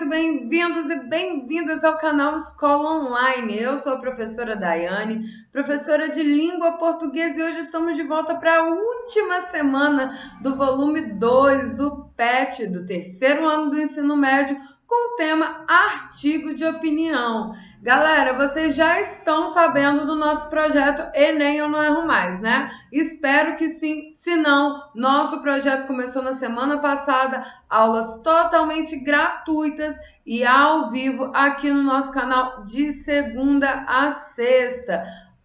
muito bem-vindos e bem-vindas ao canal Escola Online. Eu sou a professora Daiane, professora de língua portuguesa, e hoje estamos de volta para a última semana do volume 2 do PET, do terceiro ano do ensino médio, com o tema Artigo de Opinião. Galera, vocês já estão sabendo do nosso projeto Enem Eu Não Erro Mais, né? Espero que sim, se não, nosso projeto começou na semana passada, aulas totalmente gratuitas e ao vivo aqui no nosso canal de segunda a sexta.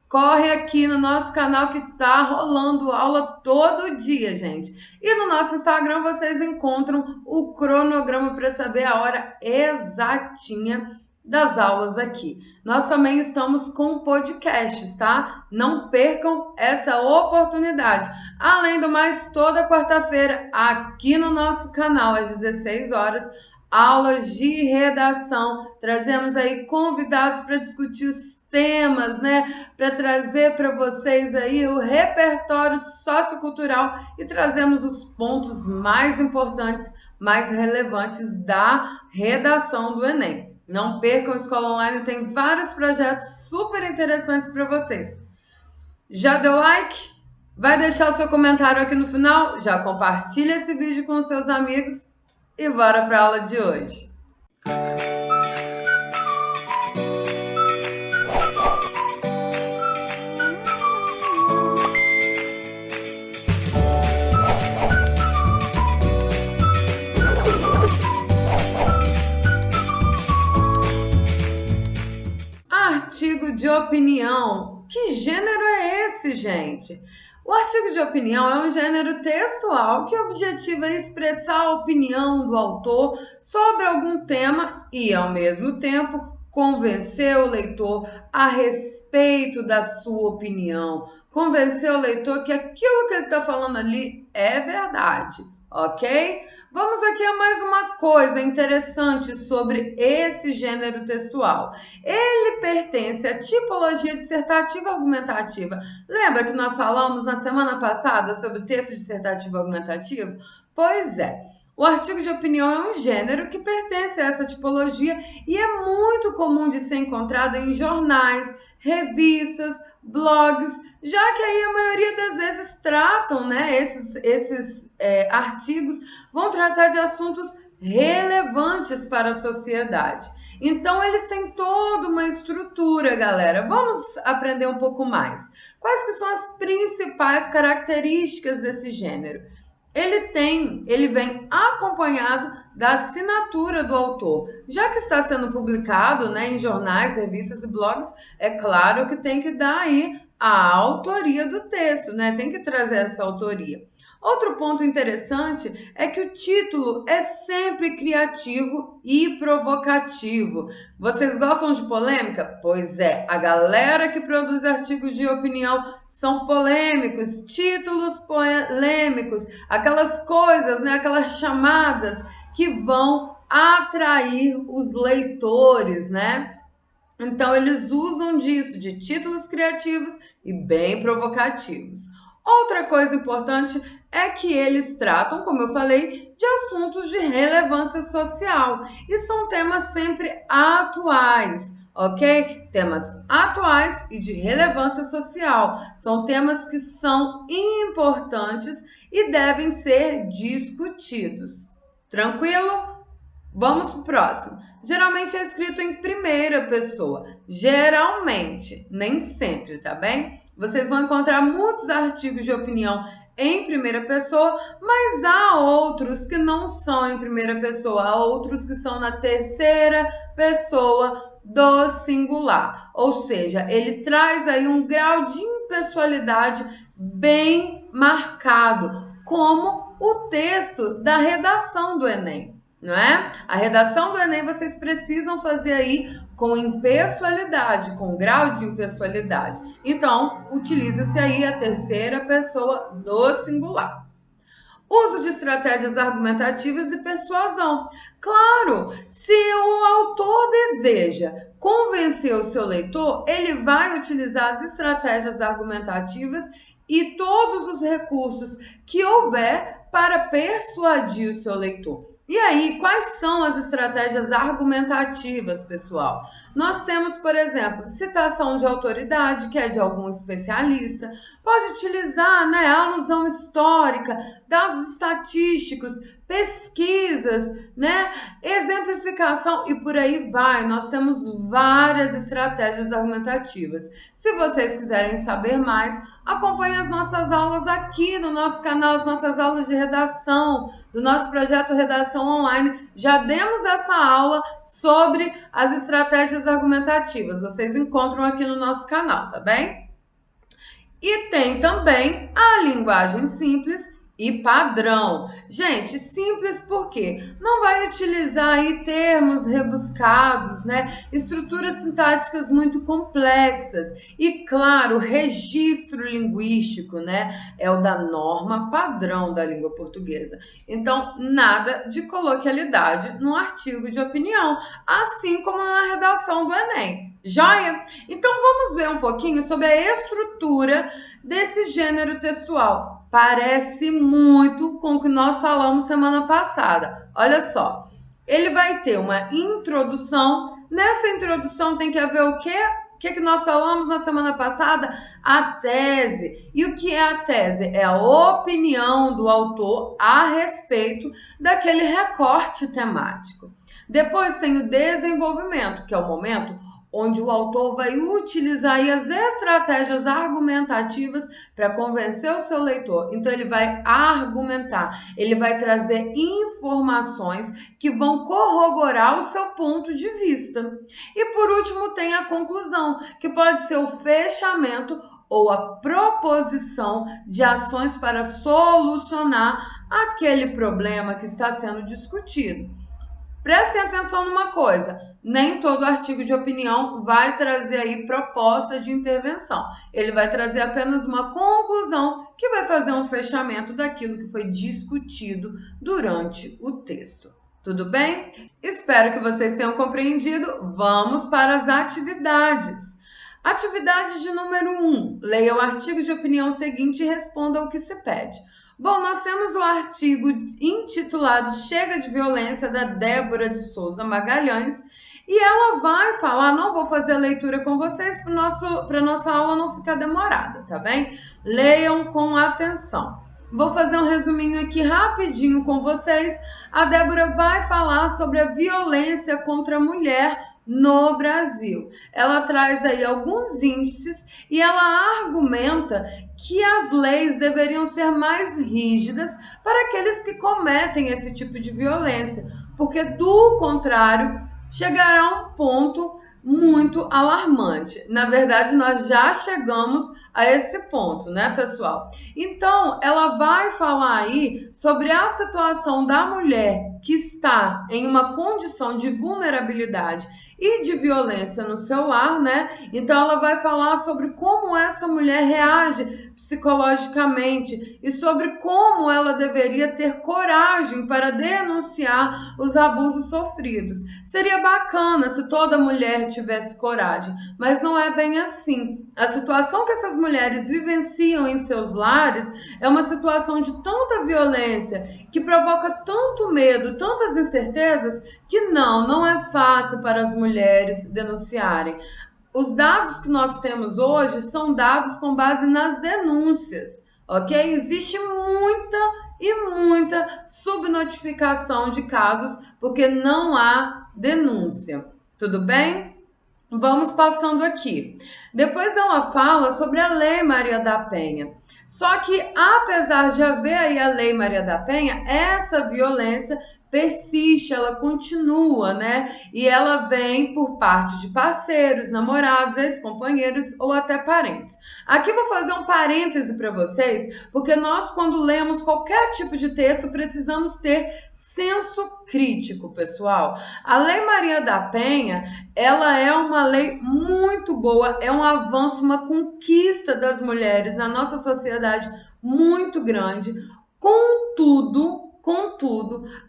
Corre aqui no nosso canal que tá rolando aula todo dia, gente. E no nosso Instagram vocês encontram o cronograma para saber a hora exatinha das aulas aqui. Nós também estamos com podcasts, tá? Não percam essa oportunidade. Além do mais, toda quarta-feira aqui no nosso canal às 16 horas, aulas de redação. Trazemos aí convidados para discutir os temas, né? Para trazer para vocês aí o repertório sociocultural e trazemos os pontos mais importantes, mais relevantes da redação do Enem. Não percam, a Escola Online tem vários projetos super interessantes para vocês. Já deu like? Vai deixar o seu comentário aqui no final? Já compartilha esse vídeo com os seus amigos e bora para a aula de hoje. Artigo de opinião. Que gênero é esse, gente? O artigo de opinião é um gênero textual que objetiva expressar a opinião do autor sobre algum tema e, ao mesmo tempo, convencer o leitor a respeito da sua opinião. Convencer o leitor que aquilo que ele está falando ali é verdade, ok? Vamos aqui a mais uma coisa interessante sobre esse gênero textual. Ele pertence à tipologia dissertativa argumentativa. Lembra que nós falamos na semana passada sobre o texto dissertativo argumentativo? Pois é. O artigo de opinião é um gênero que pertence a essa tipologia e é muito comum de ser encontrado em jornais, revistas, blogs, já que aí a maioria das vezes tratam, né, esses artigos vão tratar de assuntos relevantes para a sociedade. Então, eles têm toda uma estrutura, galera. Vamos aprender um pouco mais. Quais que são as principais características desse gênero? Ele vem acompanhado da assinatura do autor. Já que está sendo publicado, né, em jornais, revistas e blogs, é claro que tem que dar aí a autoria do texto, né? Tem que trazer essa autoria. Outro ponto interessante é que o título é sempre criativo e provocativo. Vocês gostam de polêmica? Pois é, a galera que produz artigos de opinião são polêmicos, títulos polêmicos, aquelas coisas, né, aquelas chamadas que vão atrair os leitores, né? Então, eles usam disso, de títulos criativos e bem provocativos. Outra coisa importante é que eles tratam, como eu falei, de assuntos de relevância social e são temas sempre atuais, ok? Temas atuais e de relevância social. São temas que são importantes e devem ser discutidos. Tranquilo? Vamos para o próximo. Geralmente é escrito em primeira pessoa. Geralmente, nem sempre, tá bem? Vocês vão encontrar muitos artigos de opinião em primeira pessoa, mas há outros que não são em primeira pessoa, há outros que são na terceira pessoa do singular. Ou seja, ele traz aí um grau de impessoalidade bem marcado, como o texto da redação do Enem. Não é? A redação do Enem vocês precisam fazer aí com impessoalidade, com grau de impessoalidade. Então, utiliza-se aí a terceira pessoa do singular. Uso de estratégias argumentativas e persuasão. Claro, se o autor deseja convencer o seu leitor, ele vai utilizar as estratégias argumentativas e todos os recursos que houver para persuadir o seu leitor. E aí, quais são as estratégias argumentativas, pessoal? Nós temos, por exemplo, citação de autoridade, que é de algum especialista, pode utilizar, né, alusão histórica, dados estatísticos, pesquisas, né, exemplificação e por aí vai. Nós temos várias estratégias argumentativas. Se vocês quiserem saber mais, acompanhe as nossas aulas aqui no nosso canal, as nossas aulas de redação, do nosso projeto Redação Online. Já demos essa aula sobre as estratégias argumentativas. Vocês encontram aqui no nosso canal, tá bem? E tem também a linguagem simples e padrão. Gente, simples porque não vai utilizar aí termos rebuscados, né? Estruturas sintáticas muito complexas. E claro, registro linguístico, né? É o da norma padrão da língua portuguesa. Então, nada de coloquialidade no artigo de opinião, assim como na redação do Enem. Joia? Então vamos ver um pouquinho sobre a estrutura desse gênero textual. Parece muito com o que nós falamos semana passada. Olha só, ele vai ter uma introdução. Nessa introdução tem que haver o quê? O que nós falamos na semana passada? A tese. E o que é a tese? É a opinião do autor a respeito daquele recorte temático. Depois tem o desenvolvimento, que é o momento onde o autor vai utilizar as estratégias argumentativas para convencer o seu leitor. Então, ele vai argumentar, ele vai trazer informações que vão corroborar o seu ponto de vista. E, por último, tem a conclusão, que pode ser o fechamento ou a proposição de ações para solucionar aquele problema que está sendo discutido. Prestem atenção numa coisa, nem todo artigo de opinião vai trazer aí proposta de intervenção. Ele vai trazer apenas uma conclusão que vai fazer um fechamento daquilo que foi discutido durante o texto. Tudo bem? Espero que vocês tenham compreendido. Vamos para as atividades. Atividade de número 1. Leia o artigo de opinião seguinte e responda ao que se pede. Bom, nós temos o artigo intitulado Chega de Violência, da Débora de Souza Magalhães, e ela vai falar, não vou fazer a leitura com vocês para nossa aula não ficar demorada, tá bem? Leiam com atenção. Vou fazer um resuminho aqui rapidinho com vocês. A Débora vai falar sobre a violência contra a mulher no Brasil. Ela traz aí alguns índices e ela argumenta que as leis deveriam ser mais rígidas para aqueles que cometem esse tipo de violência, porque do contrário, chegará a um ponto muito alarmante. Na verdade, nós já chegamos a esse ponto, né, pessoal? Então, ela vai falar aí sobre a situação da mulher que está em uma condição de vulnerabilidade e de violência no seu lar, né? Então, ela vai falar sobre como essa mulher reage psicologicamente e sobre como ela deveria ter coragem para denunciar os abusos sofridos. Seria bacana se toda mulher tivesse coragem, mas não é bem assim. A situação que essas mulheres vivenciam em seus lares é uma situação de tanta violência que provoca tanto medo, tantas incertezas, que não é fácil para as mulheres denunciarem. Os dados que nós temos hoje são dados com base nas denúncias, ok? Existe muita subnotificação de casos porque não há denúncia. Tudo bem? Vamos passando aqui. Depois ela fala sobre a Lei Maria da Penha. Só que, apesar de haver aí a Lei Maria da Penha, essa violência persiste, ela continua, né? E ela vem por parte de parceiros, namorados, ex-companheiros ou até parentes. Aqui vou fazer um parêntese para vocês, porque nós, quando lemos qualquer tipo de texto, precisamos ter senso crítico, pessoal. A Lei Maria da Penha, ela é uma lei muito boa, é um avanço, uma conquista das mulheres na nossa sociedade muito grande. Contudo,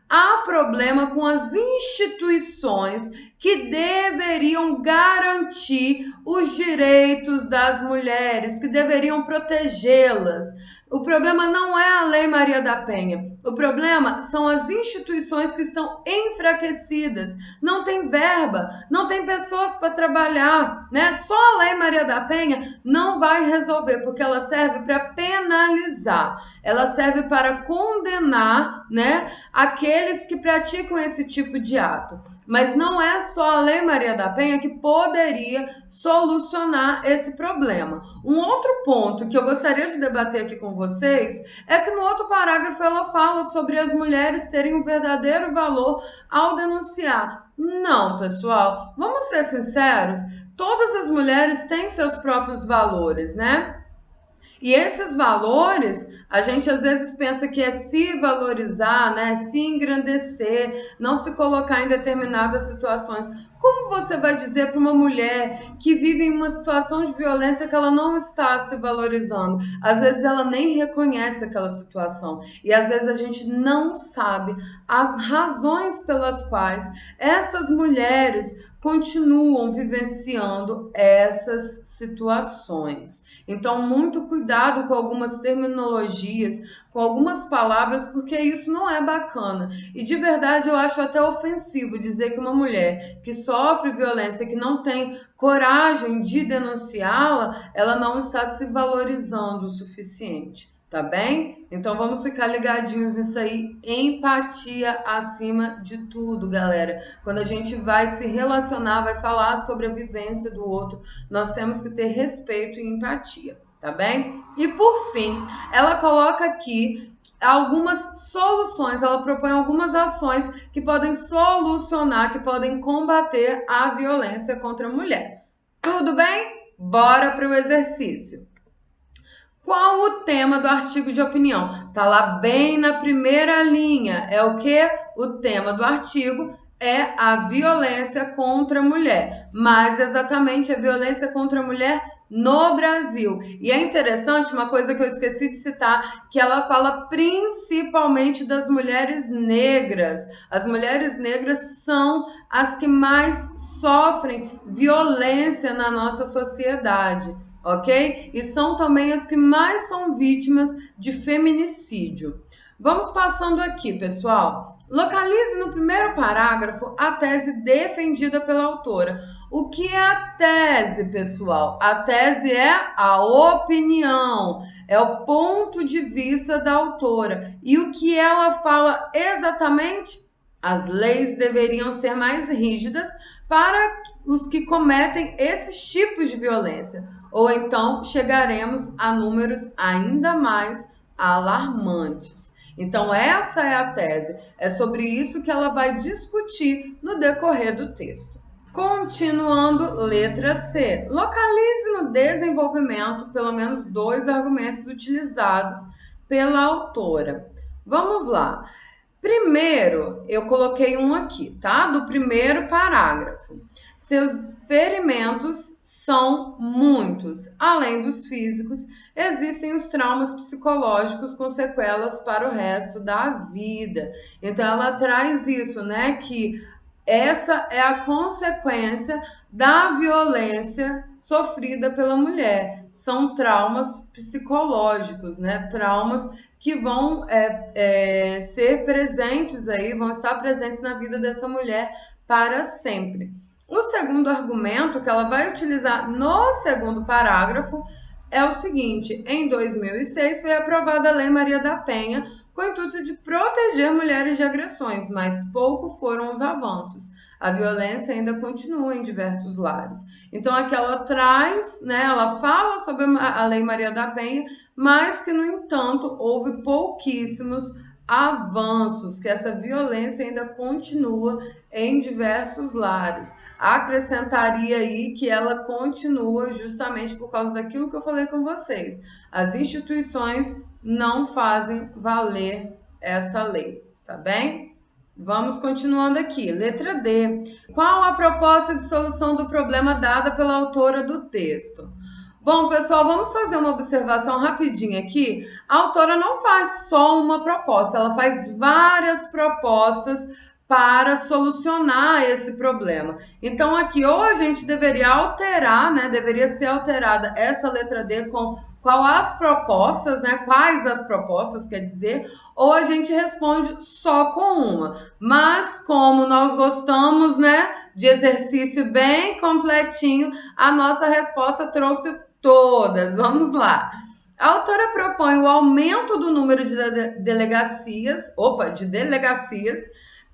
há problema com as instituições que deveriam garantir os direitos das mulheres, que deveriam protegê-las. O problema não é a Lei Maria da Penha. O problema são as instituições que estão enfraquecidas. Não tem verba, não tem pessoas para trabalhar, né? Só a Lei Maria da Penha não vai resolver, porque ela serve para penalizar. Ela serve para condenar, né, aqueles que praticam esse tipo de ato. Mas não é só a Lei Maria da Penha que poderia solucionar esse problema. Um outro ponto que eu gostaria de debater aqui com vocês é que no outro parágrafo ela fala sobre as mulheres terem um verdadeiro valor ao denunciar. Não, pessoal, vamos ser sinceros, todas as mulheres têm seus próprios valores, né? E esses valores, a gente às vezes pensa que é se valorizar, né? Se engrandecer, não se colocar em determinadas situações. Como você vai dizer para uma mulher que vive em uma situação de violência que ela não está se valorizando? Às vezes ela nem reconhece aquela situação. E às vezes a gente não sabe as razões pelas quais essas mulheres continuam vivenciando essas situações. Então, muito cuidado com algumas terminologias, com algumas palavras, porque isso não é bacana. E de verdade eu acho até ofensivo dizer que uma mulher que sofre violência, que não tem coragem de denunciá-la, ela não está se valorizando o suficiente. Tá bem? Então vamos ficar ligadinhos nisso aí. Empatia acima de tudo, galera. Quando a gente vai se relacionar, vai falar sobre a vivência do outro, nós temos que ter respeito e empatia, tá bem? E por fim, ela coloca aqui algumas soluções, ela propõe algumas ações que podem solucionar, que podem combater a violência contra a mulher. Tudo bem? Bora para o exercício. Qual o tema do artigo de opinião? Tá lá bem na primeira linha. É o que? O tema do artigo é a violência contra a mulher. Mais exatamente, a violência contra a mulher no Brasil. E é interessante, uma coisa que eu esqueci de citar, que ela fala principalmente das mulheres negras. As mulheres negras são as que mais sofrem violência na nossa sociedade. Ok? E são também as que mais são vítimas de feminicídio. Vamos passando aqui, pessoal. Localize no primeiro parágrafo a tese defendida pela autora. O que é a tese, pessoal? A tese é a opinião, é o ponto de vista da autora. E o que ela fala exatamente? As leis deveriam ser mais rígidas para os que cometem esses tipos de violência, ou então chegaremos a números ainda mais alarmantes. Então essa é a tese, é sobre isso que ela vai discutir no decorrer do texto. Continuando, letra C. Localize no desenvolvimento pelo menos 2 argumentos utilizados pela autora. Vamos lá. Primeiro, eu coloquei um aqui, tá? Do primeiro parágrafo. Seus ferimentos são muitos. Além dos físicos, existem os traumas psicológicos com sequelas para o resto da vida. Então, ela traz isso, né? Que essa é a consequência da violência sofrida pela mulher. São traumas psicológicos, né? Traumas que vão ser presentes aí, vão estar presentes na vida dessa mulher para sempre. O segundo argumento que ela vai utilizar no segundo parágrafo é o seguinte: em 2006 foi aprovada a Lei Maria da Penha com o intuito de proteger mulheres de agressões, mas pouco foram os avanços. A violência ainda continua em diversos lares. Então aqui ela traz, né, ela fala sobre a Lei Maria da Penha, mas que, no entanto, houve pouquíssimos avanços, que essa violência ainda continua em diversos lares. Acrescentaria aí que ela continua justamente por causa daquilo que eu falei com vocês. As instituições não fazem valer essa lei, tá bem? Vamos continuando aqui. Letra D. Qual a proposta de solução do problema dada pela autora do texto? Bom, pessoal, vamos fazer uma observação rapidinha aqui. A autora não faz só uma proposta, ela faz várias propostas para solucionar esse problema. Então, aqui, ou a gente deveria alterar, né? Deveria ser alterada essa letra D com qual as propostas, né? Quais as propostas, quer dizer, ou a gente responde só com uma. Mas, como nós gostamos, né, de exercício bem completinho, a nossa resposta trouxe todas. Vamos lá. A autora propõe o aumento do número de delegacias,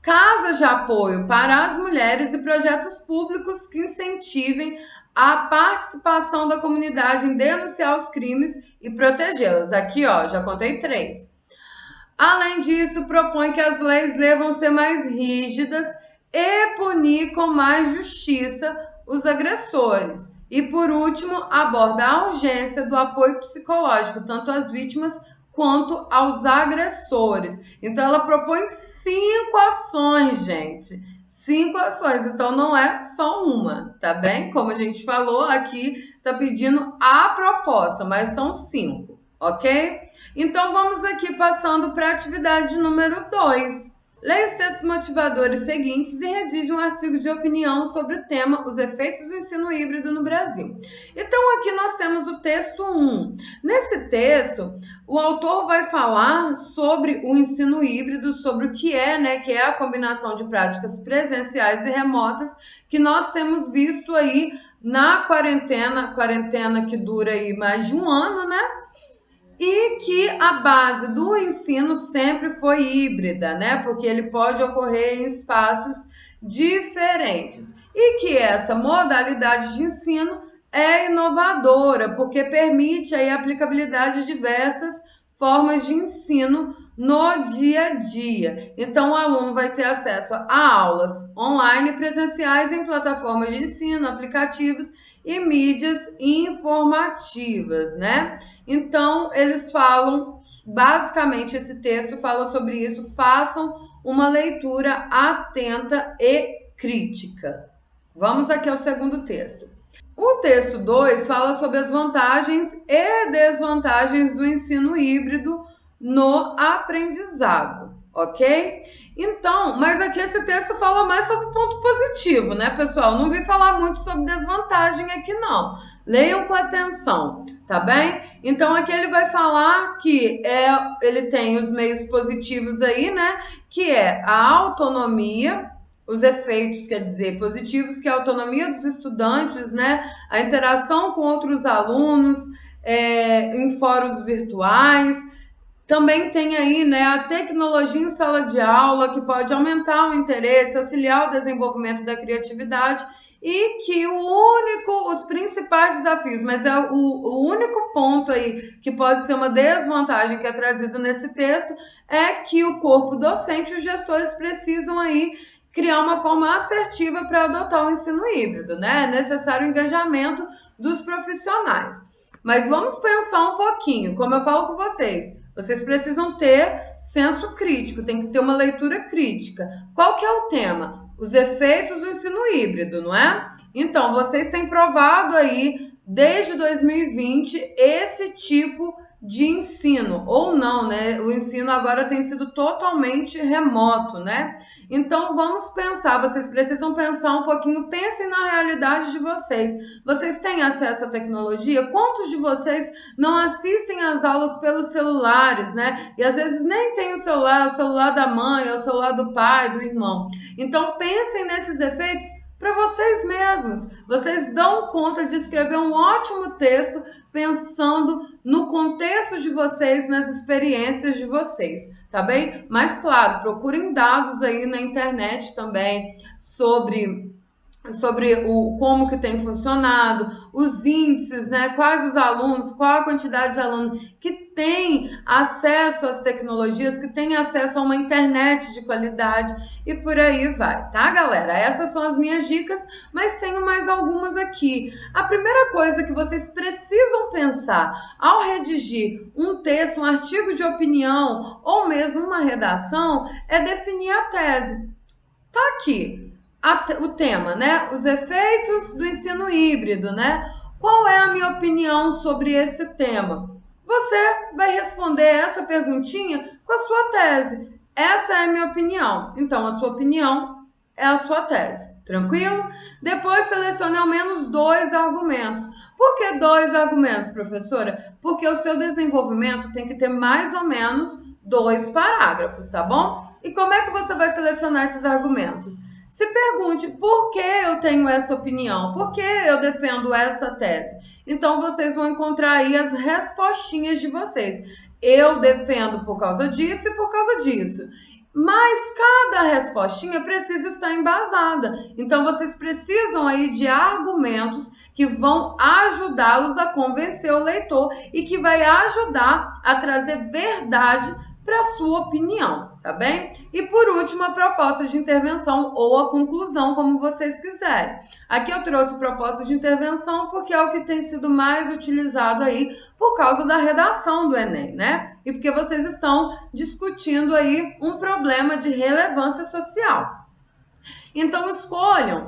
casas de apoio para as mulheres e projetos públicos que incentivem a participação da comunidade em denunciar os crimes e protegê-los. Aqui, ó, já contei 3. Além disso, propõe que as leis devam ser mais rígidas e punir com mais justiça os agressores. E, por último, aborda a urgência do apoio psicológico, tanto às vítimas quanto aos agressores. Então, ela propõe 5 ações, gente. 5 ações, então não é só uma, tá bem? Como a gente falou, aqui tá pedindo a proposta, mas são 5, ok? Então, vamos aqui passando para a atividade número 2. Leia os textos motivadores seguintes e redige um artigo de opinião sobre o tema Os efeitos do ensino híbrido no Brasil. Então, aqui nós temos o texto 1. Nesse texto, o autor vai falar sobre o ensino híbrido, sobre o que é, né, que é a combinação de práticas presenciais e remotas que nós temos visto aí na quarentena que dura aí mais de um ano, né? E que a base do ensino sempre foi híbrida, né? Porque ele pode ocorrer em espaços diferentes. E que essa modalidade de ensino é inovadora, porque permite aí a aplicabilidade de diversas formas de ensino no dia a dia. Então, o aluno vai ter acesso a aulas online presenciais em plataformas de ensino, aplicativos e mídias informativas, né? Então, eles falam, basicamente, esse texto fala sobre isso. Façam uma leitura atenta e crítica. Vamos aqui ao segundo texto. O texto 2 fala sobre as vantagens e desvantagens do ensino híbrido no aprendizado, ok? Então, mas aqui esse texto fala mais sobre o ponto positivo, né, pessoal? Não vi falar muito sobre desvantagem aqui, não. Leiam com atenção, tá bem? Então, aqui ele vai falar que ele tem os meios positivos aí, né? Que é a autonomia, os efeitos, quer dizer, positivos, que é a autonomia dos estudantes, né? A interação com outros alunos, em fóruns virtuais. Também tem aí, né, a tecnologia em sala de aula, que pode aumentar o interesse, auxiliar o desenvolvimento da criatividade, e que os principais desafios, mas é o único ponto aí que pode ser uma desvantagem que é trazido nesse texto, é que o corpo docente e os gestores precisam aí criar uma forma assertiva para adotar o ensino híbrido, né? É necessário o engajamento dos profissionais. Mas vamos pensar um pouquinho, como eu falo com vocês precisam ter senso crítico, tem que ter uma leitura crítica. Qual que é o tema? Os efeitos do ensino híbrido, não é? Então, vocês têm provado aí, desde 2020, esse tipo de ensino, ou não, né? O ensino agora tem sido totalmente remoto, né? Então, vamos pensar, vocês precisam pensar um pouquinho, pensem na realidade de vocês. Vocês têm acesso à tecnologia? Quantos de vocês não assistem às aulas pelos celulares, né? E às vezes nem tem o celular da mãe, o celular do pai, do irmão. Então, pensem nesses efeitos para vocês mesmos. Vocês dão conta de escrever um ótimo texto pensando no contexto de vocês, nas experiências de vocês, tá bem? Mas, claro, procurem dados aí na internet também sobre como que tem funcionado, os índices, né? Quais os alunos, qual a quantidade de alunos que tem acesso às tecnologias, que tem acesso a uma internet de qualidade e por aí vai, tá, galera? Essas são as minhas dicas, mas tenho mais algumas aqui. A primeira coisa que vocês precisam pensar ao redigir um texto, um artigo de opinião ou mesmo uma redação é definir a tese. Tá aqui o tema, né? Os efeitos do ensino híbrido, né? Qual é a minha opinião sobre esse tema? Você vai responder essa perguntinha com a sua tese. Essa é a minha opinião. Então, a sua opinião é a sua tese. Tranquilo? Depois selecione ao menos 2 argumentos. Por que 2 argumentos, professora? Porque o seu desenvolvimento tem que ter mais ou menos 2 parágrafos, tá bom? E como é que você vai selecionar esses argumentos? Se pergunte por que eu tenho essa opinião, por que eu defendo essa tese. Então, vocês vão encontrar aí as respostinhas de vocês. Eu defendo por causa disso e por causa disso. Mas cada respostinha precisa estar embasada. Então, vocês precisam aí de argumentos que vão ajudá-los a convencer o leitor e que vai ajudar a trazer verdade para a sua opinião, tá bem? E por último, a proposta de intervenção ou a conclusão, como vocês quiserem. Aqui eu trouxe proposta de intervenção porque é o que tem sido mais utilizado aí por causa da redação do Enem, né? E porque vocês estão discutindo aí um problema de relevância social. Então, escolham.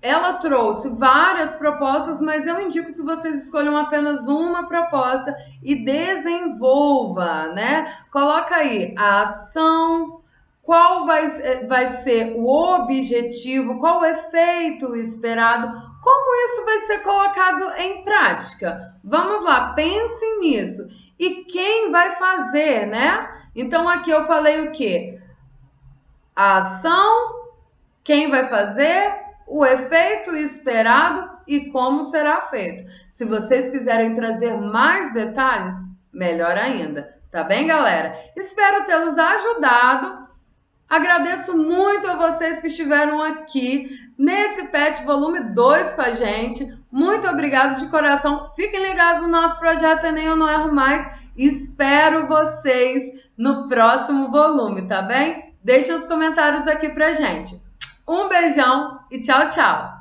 Ela trouxe várias propostas, mas eu indico que vocês escolham apenas uma proposta e desenvolva, né? Coloca aí a ação, qual vai ser o objetivo, qual o efeito esperado, como isso vai ser colocado em prática. Vamos lá, pensem nisso. E quem vai fazer, né? Então, aqui eu falei o quê? A ação, quem vai fazer, o efeito esperado e como será feito. Se vocês quiserem trazer mais detalhes, melhor ainda. Tá bem, galera? Espero tê-los ajudado. Agradeço muito a vocês que estiveram aqui nesse PET volume 2 com a gente. Muito obrigado de coração. Fiquem ligados no nosso projeto Enem Eu Não Erro Mais. Espero vocês no próximo volume, tá bem? Deixe os comentários aqui pra gente. Um beijão e tchau, tchau!